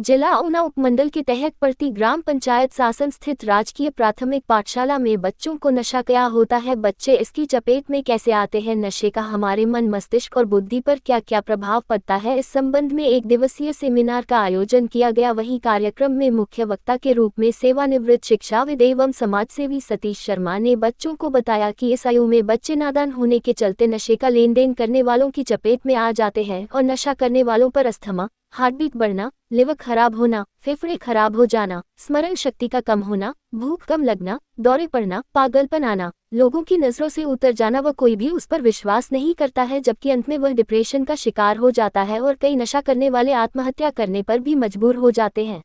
जिला ऊना उपमंडल के तहत पड़ती ग्राम पंचायत शासन स्थित राजकीय प्राथमिक पाठशाला में बच्चों को नशा क्या होता है, बच्चे इसकी चपेट में कैसे आते हैं, नशे का हमारे मन मस्तिष्क और बुद्धि पर क्या क्या प्रभाव पड़ता है, इस संबंध में एक दिवसीय सेमिनार का आयोजन किया गया। वहीं कार्यक्रम में मुख्य वक्ता के रूप में सेवानिवृत्त शिक्षाविद एवं समाजसेवी सतीश शर्मा ने बच्चों को बताया कि इस आयु में बच्चे नादान होने के चलते नशे का लेन देन करने वालों की चपेट में आ जाते हैं और नशा करने वालों पर अस्थमा, हार्टबीट बढ़ना, लिवर खराब होना, फेफड़े खराब हो जाना, स्मरण शक्ति का कम होना, भूख कम लगना, दौरे पड़ना, पागलपन आना, लोगों की नजरों से उतर जाना व कोई भी उस पर विश्वास नहीं करता है, जबकि अंत में वह डिप्रेशन का शिकार हो जाता है और कई नशा करने वाले आत्महत्या करने पर भी मजबूर हो जाते हैं।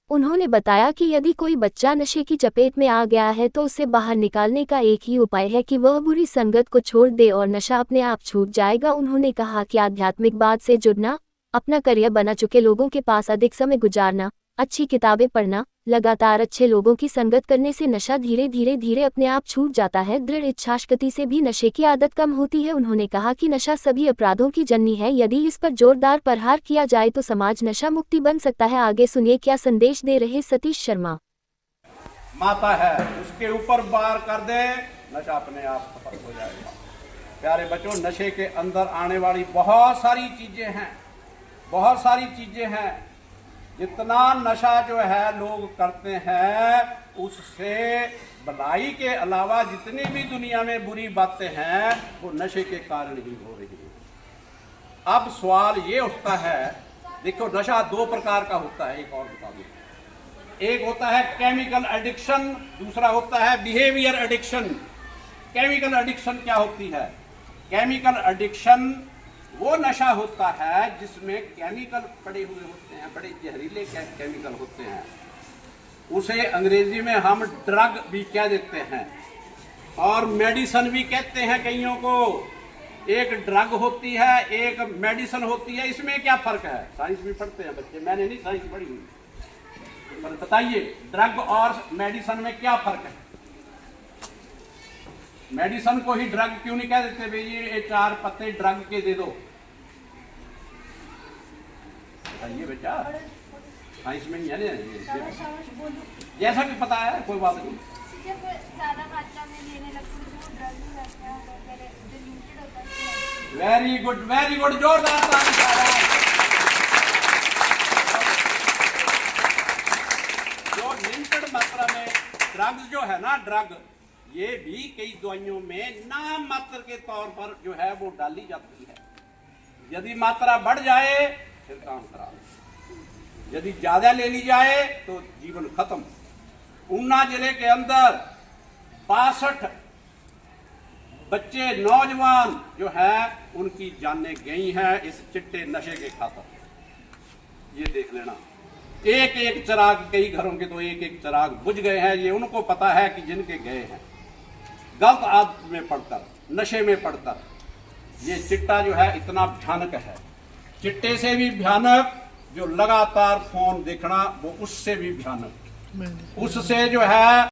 उन्होंने बताया कि यदि कोई बच्चा नशे की चपेट में आ गया है तो उसे बाहर निकालने का एक ही उपाय है कि वह बुरी संगत को छोड़ दे और नशा अपने आप छूट जाएगा। उन्होंने कहा कि आध्यात्मिक बात से जुड़ना, अपना करियर बना चुके लोगों के पास अधिक समय गुजारना, अच्छी किताबें पढ़ना, लगातार अच्छे लोगों की संगत करने से नशा धीरे धीरे अपने आप छूट जाता है। दृढ़ इच्छाशक्ति से भी नशे की आदत कम होती है। उन्होंने कहा कि नशा सभी अपराधों की जननी है, यदि इस पर जोरदार प्रहार किया जाए तो समाज नशा मुक्ति बन सकता है। आगे सुनिए क्या संदेश दे रहे सतीश शर्मा। माता है उसके ऊपर वार कर दे, नशा अपने आप खत्म हो जाएगा। प्यारे बच्चों, नशे के अंदर आने वाली बहुत सारी चीजें हैं, बहुत सारी चीजें हैं। जितना नशा जो है लोग करते हैं उससे भलाई के अलावा जितनी भी दुनिया में बुरी बातें हैं वो नशे के कारण ही हो रही है। अब सवाल ये उठता है, देखो नशा दो प्रकार का होता है, एक और बता दूं। एक होता है केमिकल एडिक्शन, दूसरा होता है बिहेवियर एडिक्शन। केमिकल एडिक्शन क्या होती है? केमिकल एडिक्शन वो नशा होता है जिसमें केमिकल पड़े हुए होते हैं, बड़े जहरीले केमिकल होते हैं। उसे अंग्रेजी में हम ड्रग भी कह देते हैं और मेडिसिन भी कहते हैं कईयों को। एक ड्रग होती है, एक मेडिसिन होती है। इसमें क्या फर्क है? साइंस भी पढ़ते हैं बच्चे, मैंने नहीं साइंस पढ़ी हुई, पर बताइए ड्रग और मेडिसिन में क्या फर्क है? मेडिसिन को ही ड्रग क्यों नहीं कह देते? भाई ये 4 पत्ते ड्रग के दे दो, बताइए बेटा, साइंस में नहीं है ना, जैसा कि पता है, कोई बात नहीं। वेरी गुड, वेरी गुड, जोरदार ताली। जो लिमिटेड मात्रा में ड्रग्स जो है ना, ड्रग ये भी कई दवाइयों में नाम मात्र के तौर पर जो है वो डाली जाती है। यदि मात्रा बढ़ जाए फिर काम खराब, यदि ज्यादा ले ली जाए तो जीवन खत्म। ऊना जिले के अंदर 62 बच्चे नौजवान जो है उनकी जानें गई हैं इस चिट्टे नशे के खातिर। ये देख लेना, एक एक चिराग, कई घरों के तो एक एक चिराग बुझ गए हैं। ये उनको पता है कि जिनके गए हैं गलत आदत में पड़कर, नशे में पड़कर। ये चिट्टा जो है इतना भयानक है, चिट्टे से भी भयानक जो लगातार फोन देखना, वो उससे भी भयानक, उससे जो है